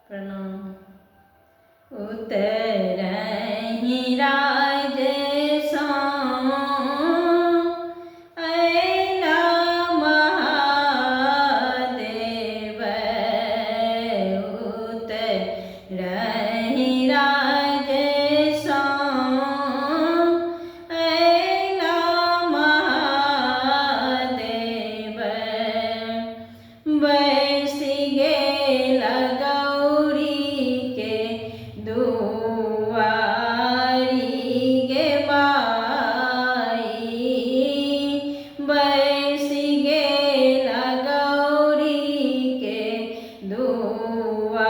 प्रणाम। उतरहि राज सो अयला महादेव, उतरहि राज सो अयला महादेव। बैसि गेला गौरी के दुआरी गे माई, बैसि गेला गौरी के दुआरी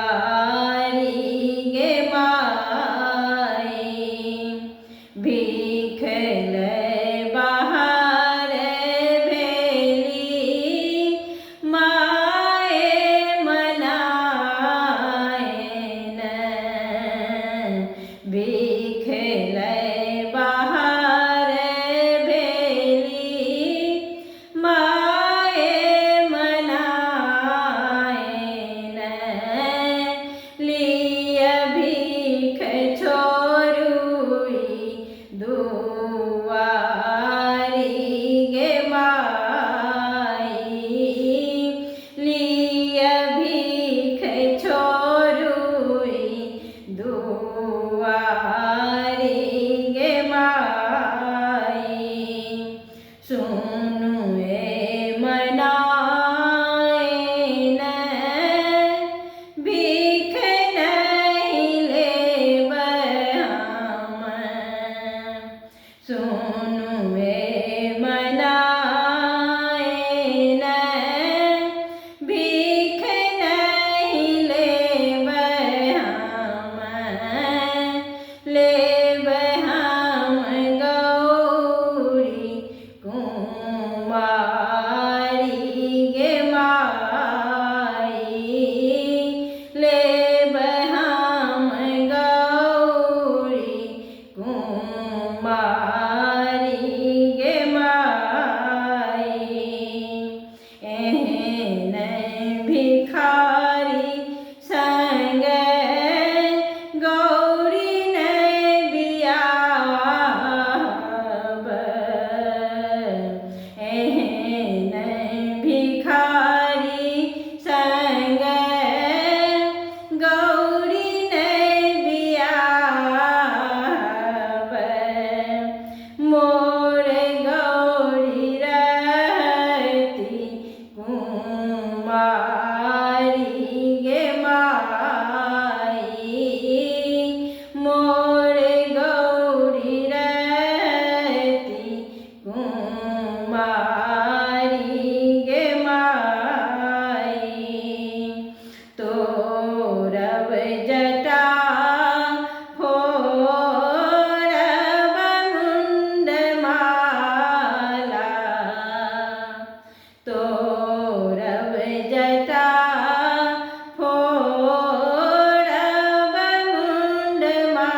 गे माई। भीख लै बाहर भेली माए मनाएन, भीख लै बाहर भेली माए मनाएन। लिय भीख छोरुई दुआरी गे माई, लिय भीख छोरुई दुआरी गे माई। सुनु मनाएन भीख नहीं लेब हम, सुनु मनाएन भीख नहीं लेब हम, लेब हम गौरी कुमारी गे माई, लेब हम गौरी कुमारी गे माई। एहन भिखारी संग गौरी नहीं बियाहब, एहन भिखारी संग गौरी नहीं बियाहब। मोर गौरी रहती कुमारी गे माई, मोर गौरी रहती कुमारी गे माई। तोरब जटा फोरब मुंडमाला, तोरब जटा फोरब मुंडमाला।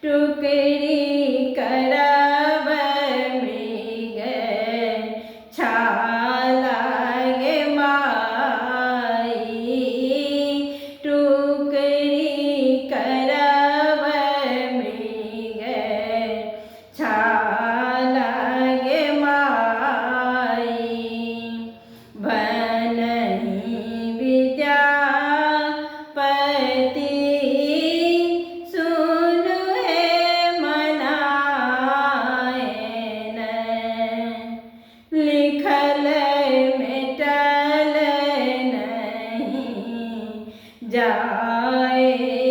टुकड़ी करब मृग छाला गे माई, टुकड़ी करब मृग छाला गे माई। बनहि विद्यापति सुनु हे मनाएन, लिखल मिटल नहीं जाए।